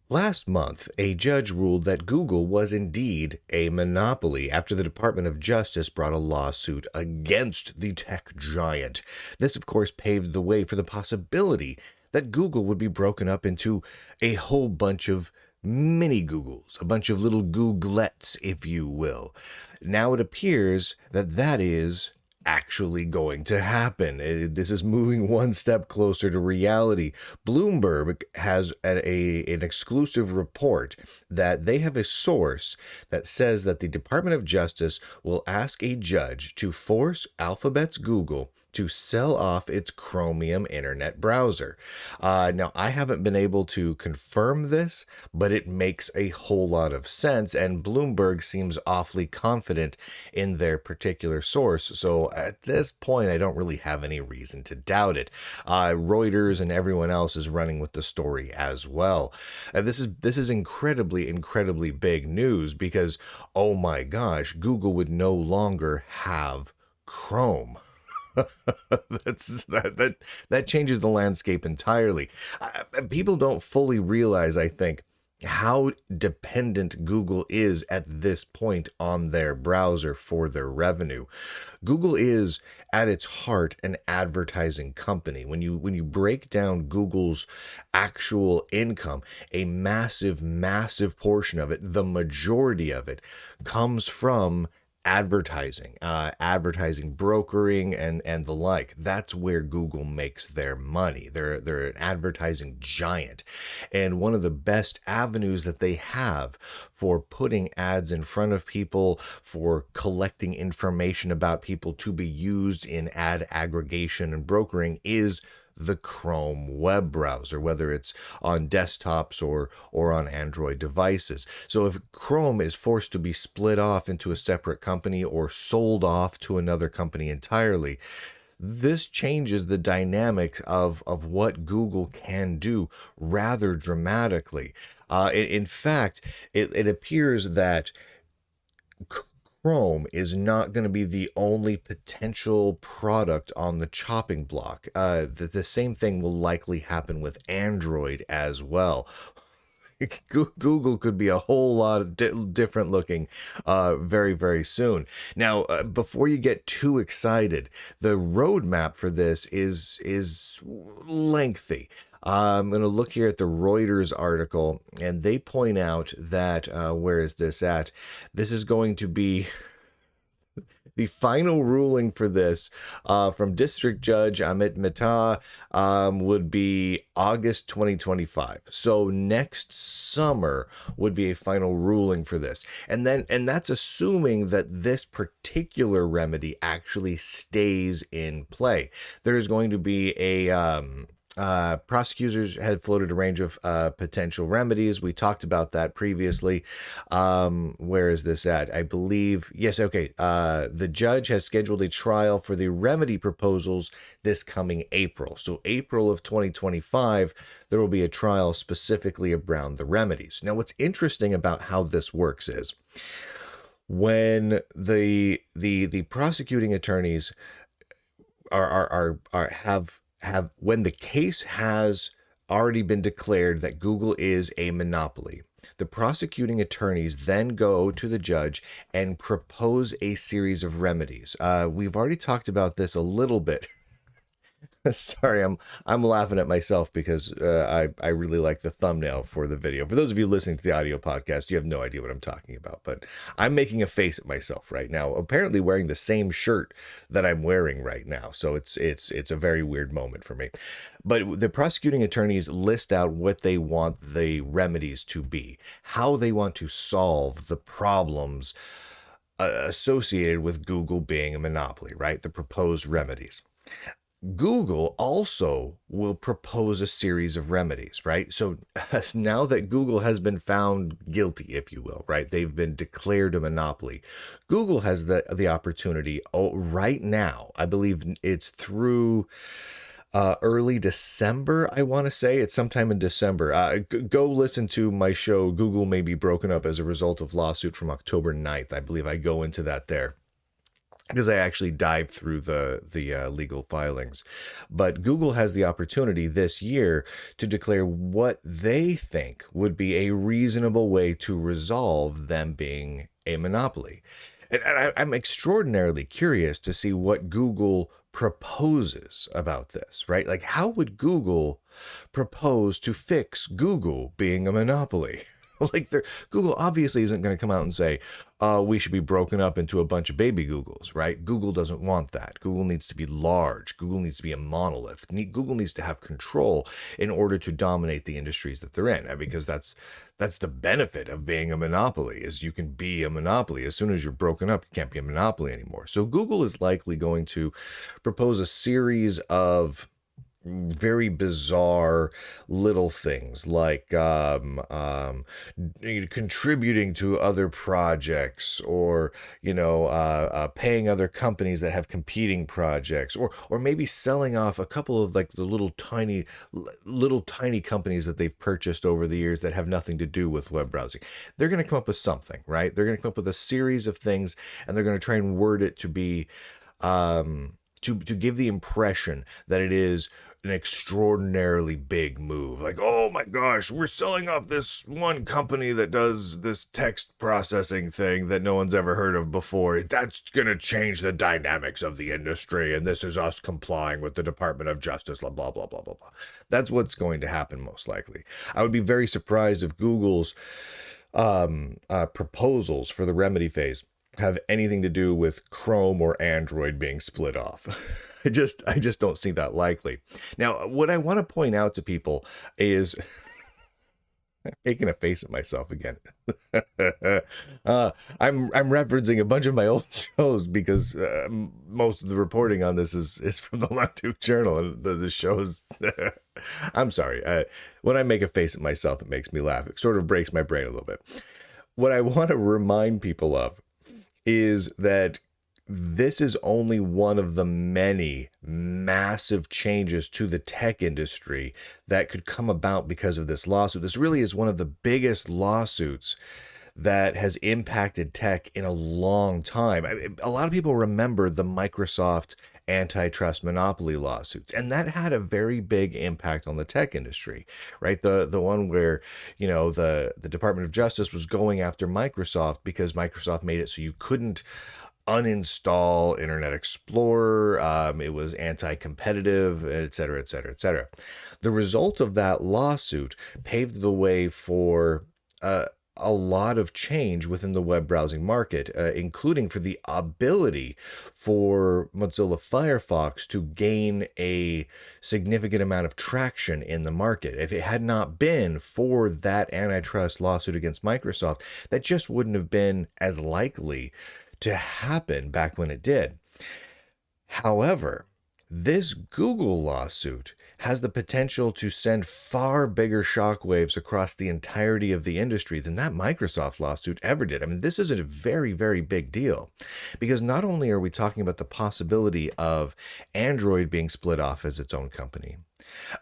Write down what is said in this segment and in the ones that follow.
Last month, a judge ruled that Google was indeed a monopoly after the Department of Justice brought a lawsuit against the tech giant. This, of course, paved the way for the possibility that Google would be broken up into a whole bunch of mini Googles, a bunch of little Googlets, if you will. Now it appears that that is actually going to happen. This is moving one step closer to reality. Bloomberg has an exclusive report that they have a source that says that the Department of Justice will ask a judge to force Alphabet's Google to sell off its Chromium internet browser. Now, I haven't been able to confirm this, but it makes a whole lot of sense, and Bloomberg seems awfully confident in their particular source. So at this point, I don't really have any reason to doubt it. Reuters and everyone else is running with the story as well. This is incredibly big news because, oh my gosh, Google would no longer have Chrome. That changes the landscape entirely. People don't fully realize, I think, how dependent Google is at this point on their browser for their revenue. Google is at its heart an advertising company. When you break down Google's actual income, a massive portion of it, the majority of it, comes from advertising, brokering, and the like. That's where Google makes their money. They're an advertising giant, and one of the best avenues that they have for putting ads in front of people, for collecting information about people to be used in ad aggregation and brokering, is the Chrome web browser, whether it's on desktops or on Android devices. So if Chrome is forced to be split off into a separate company or sold off to another company entirely, this changes the dynamic of what Google can do rather dramatically. In fact, it appears that Chrome is not going to be the only potential product on the chopping block. The same thing will likely happen with Android as well. Google could be a whole lot of different looking very soon. Now, before you get too excited, the roadmap for this is lengthy. I'm going to look here at the Reuters article, and they point out that, where is this at? This is going to be the final ruling for this from District Judge Amit Mehta would be August 2025. So next summer would be a final ruling for this. And that's assuming that this particular remedy actually stays in play. There's going to be prosecutors had floated a range of potential remedies. We talked about that previously. Where is this at? I believe, yes, okay. The judge has scheduled a trial for the remedy proposals this coming April. So April of 2025, there will be a trial specifically around the remedies. Now, what's interesting about how this works is when the prosecuting attorneys have when the case has already been declared that Google is a monopoly, the prosecuting attorneys then go to the judge and propose a series of remedies. We've already talked about this a little bit. Sorry, I'm laughing at myself because I really like the thumbnail for the video. For those of you listening to the audio podcast, you have no idea what I'm talking about, but I'm making a face at myself right now, apparently wearing the same shirt that I'm wearing right now. So it's a very weird moment for me. But the prosecuting attorneys list out what they want the remedies to be, how they want to solve the problems associated with Google being a monopoly, right? The proposed remedies. Google also will propose a series of remedies, right? So now that Google has been found guilty, if you will, right? They've been declared a monopoly. Google has the opportunity right now. I believe it's through early December, I want to say. It's sometime in December. Go listen to my show, Google May Be Broken Up as a Result of Lawsuit, from October 9th. I believe I go into that there. because I actually dived through the legal filings. But Google has the opportunity this year to declare what they think would be a reasonable way to resolve them being a monopoly. And I'm extraordinarily curious to see what Google proposes about this, right? Like, how would Google propose to fix Google being a monopoly? Like, Google obviously isn't going to come out and say, we should be broken up into a bunch of baby Googles, right? Google doesn't want that. Google needs to be large. Google needs to be a monolith. Google needs to have control in order to dominate the industries that they're in, because that's the benefit of being a monopoly, is you can be a monopoly. As soon as you're broken up, you can't be a monopoly anymore. So Google is likely going to propose a series of very bizarre little things like contributing to other projects, or paying other companies that have competing projects, or maybe selling off a couple of like the little tiny companies that they've purchased over the years that have nothing to do with web browsing. They're going to come up with something, right? They're going to come up with a series of things, and they're going to try and word it to be to give the impression that it is an extraordinarily big move. Like, oh my gosh, we're selling off this one company that does this text processing thing that no one's ever heard of before. That's going to change the dynamics of the industry, and this is us complying with the Department of Justice, blah, blah, blah, blah, blah, blah. That's what's going to happen most likely. I would be very surprised if Google's proposals for the remedy phase have anything to do with Chrome or Android being split off. I just don't see that likely. Now, what I want to point out to people is making a face at myself again. I'm referencing a bunch of my old shows because most of the reporting on this is from the Lunduke Journal, and the shows. I'm sorry. When I make a face at myself, it makes me laugh. It sort of breaks my brain a little bit. What I want to remind people of is that this is only one of the many massive changes to the tech industry that could come about because of this lawsuit. This really is one of the biggest lawsuits that has impacted tech in a long time. A lot of people remember the Microsoft antitrust monopoly lawsuits, and that had a very big impact on the tech industry, right? The one where, the Department of Justice was going after Microsoft because Microsoft made it so you couldn't uninstall Internet Explorer. It was anti-competitive, et cetera, et cetera, et cetera. The result of that lawsuit paved the way for a lot of change within the web browsing market, including for the ability for Mozilla Firefox to gain a significant amount of traction in the market. If it had not been for that antitrust lawsuit against Microsoft, that just wouldn't have been as likely to happen back when it did. However, this Google lawsuit has the potential to send far bigger shockwaves across the entirety of the industry than that Microsoft lawsuit ever did. I mean, this is a very, very big deal, because not only are we talking about the possibility of Android being split off as its own company,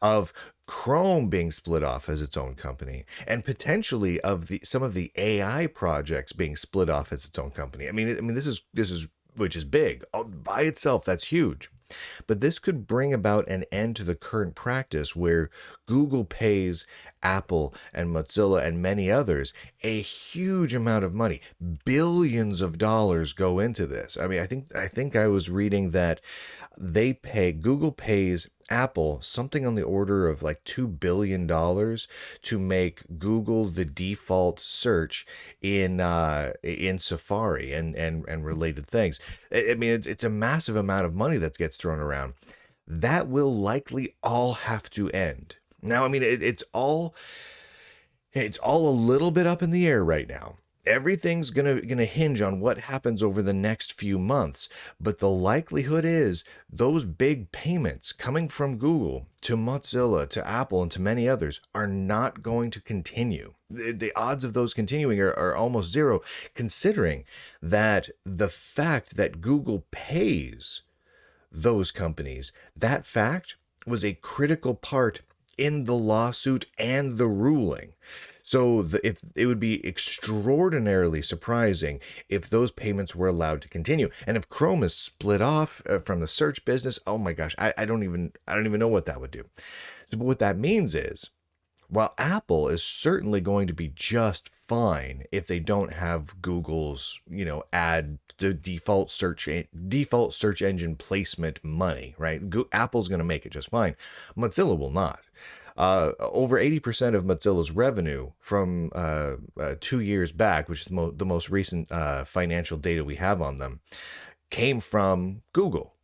of Chrome being split off as its own company, and potentially of some of the AI projects being split off as its own company. I mean, this is which is big by itself. That's huge. But this could bring about an end to the current practice where Google pays Apple and Mozilla and many others a huge amount of money. Billions of dollars go into this. I mean, I think I was reading that Google pays Apple something on the order of like $2 billion to make Google the default search in Safari and related things. I mean, it's a massive amount of money that gets thrown around. That will likely all have to end. Now, I mean, it's all a little bit up in the air right now. Everything's gonna hinge on what happens over the next few months, but the likelihood is those big payments coming from Google to Mozilla, to Apple, and to many others are not going to continue. The odds of those continuing are almost zero, considering that the fact that Google pays those companies, that fact was a critical part in the lawsuit and the ruling. So if it would be extraordinarily surprising if those payments were allowed to continue, and if Chrome is split off from the search business, oh my gosh, I don't even know what that would do. So what that means is, while Apple is certainly going to be just fine if they don't have Google's, add the default search engine placement money, right? Apple's going to make it just fine. Mozilla will not. Over 80% of Mozilla's revenue from 2 years back, which is the most recent financial data we have on them, came from Google,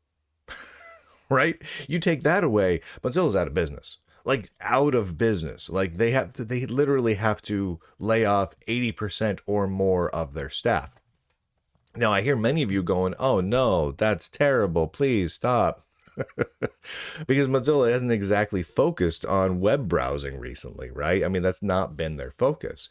right? You take that away, Mozilla's out of business. Like out of business. Like they literally have to lay off 80% or more of their staff. Now I hear many of you going, "Oh no, that's terrible. Please stop." Because Mozilla hasn't exactly focused on web browsing recently, right? I mean, that's not been their focus.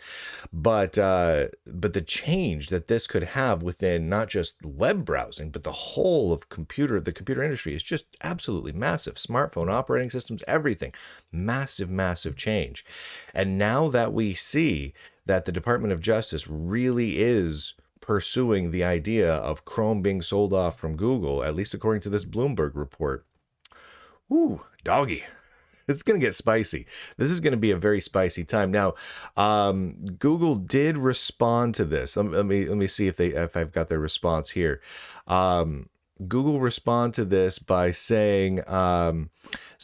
But the change that this could have within not just web browsing, but the whole of the computer industry is just absolutely massive. Smartphone operating systems, everything. Massive, massive change. And now that we see that the Department of Justice really is pursuing the idea of Chrome being sold off from Google, at least according to this Bloomberg report. Ooh, doggy. It's going to get spicy. This is going to be a very spicy time. Now, Google did respond to this. Let me see if I've got their response here. Google respond to this by saying, in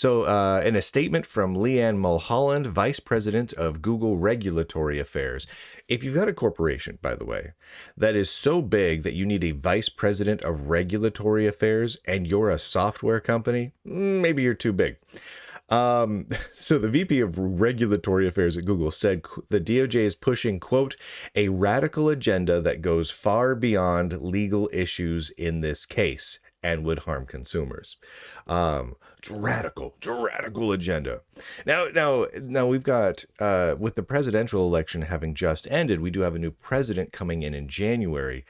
a statement from Leanne Mulholland, Vice President of Google Regulatory Affairs. If you've got a corporation, by the way, that is so big that you need a Vice President of Regulatory Affairs and you're a software company, maybe you're too big. So the VP of Regulatory Affairs at Google said the DOJ is pushing, quote, a radical agenda that goes far beyond legal issues in this case and would harm consumers. It's radical agenda. Now we've got, with the presidential election having just ended, we do have a new president coming in January.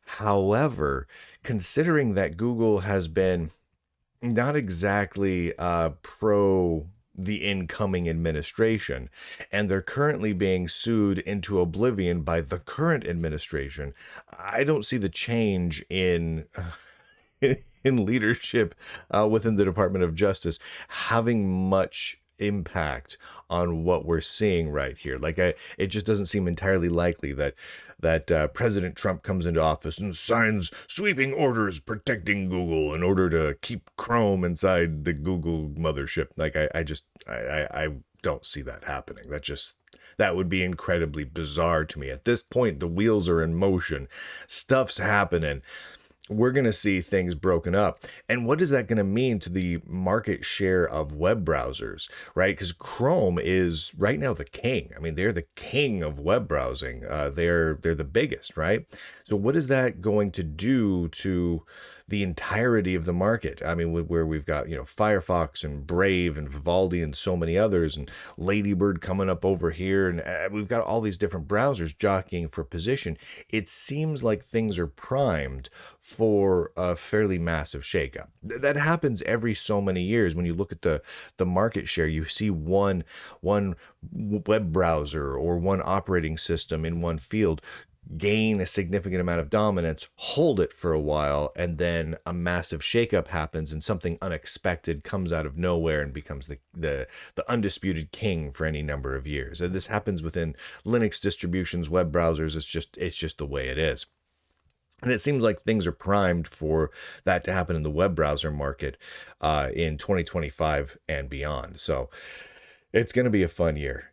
However, considering that Google has been not exactly pro the incoming administration, and they're currently being sued into oblivion by the current administration, I don't see the change in leadership within the Department of Justice having much impact on what we're seeing right here. It just doesn't seem entirely likely that President Trump comes into office and signs sweeping orders protecting Google in order to keep Chrome inside the Google mothership. I don't see that happening. That would be incredibly bizarre to me. At this point, the wheels are in motion. Stuff's happening. We're going to see things broken up. And what is that going to mean to the market share of web browsers, right? Because Chrome is right now the king. I mean, they're the king of web browsing. They're the biggest, right? So what is that going to do to the entirety of the market? I mean, where we've got, Firefox and Brave and Vivaldi and so many others, and Ladybird coming up over here. And we've got all these different browsers jockeying for position. It seems like things are primed for a fairly massive shakeup. That happens every so many years. When you look at the market share, you see one web browser or one operating system in one field gain a significant amount of dominance, hold it for a while, and then a massive shakeup happens and something unexpected comes out of nowhere and becomes the undisputed king for any number of years. And this happens within Linux distributions, web browsers. It's just the way it is. And it seems like things are primed for that to happen in the web browser market in 2025 and beyond. So it's going to be a fun year.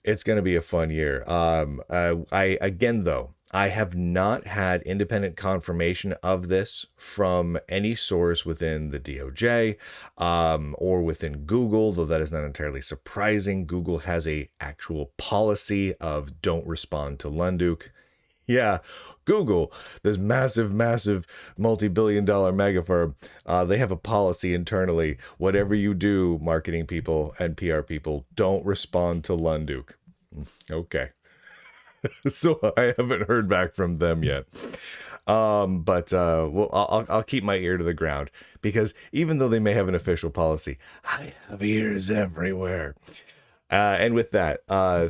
I have not had independent confirmation of this from any source within the DOJ or within Google, though that is not entirely surprising. Google has a actual policy of don't respond to Lunduke. Yeah, Google, this massive multi-billion-dollar mega firm, they have a policy internally. Whatever you do, marketing people and PR people, don't respond to Lunduke. Okay. So I haven't heard back from them yet. But I'll keep my ear to the ground, because even though they may have an official policy, I have ears everywhere. And with that,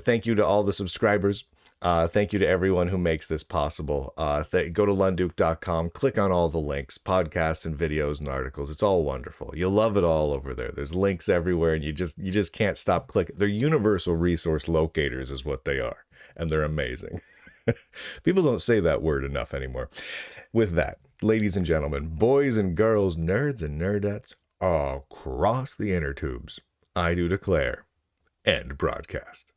thank you to all the subscribers. Thank you to everyone who makes this possible. Go to lunduke.com, click on all the links, podcasts and videos and articles. It's all wonderful. You'll love it all over there. There's links everywhere, and you just can't stop clicking. They're universal resource locators is what they are, and they're amazing. People don't say that word enough anymore. With that, ladies and gentlemen, boys and girls, nerds and nerdettes across the inner tubes, I do declare, end broadcast.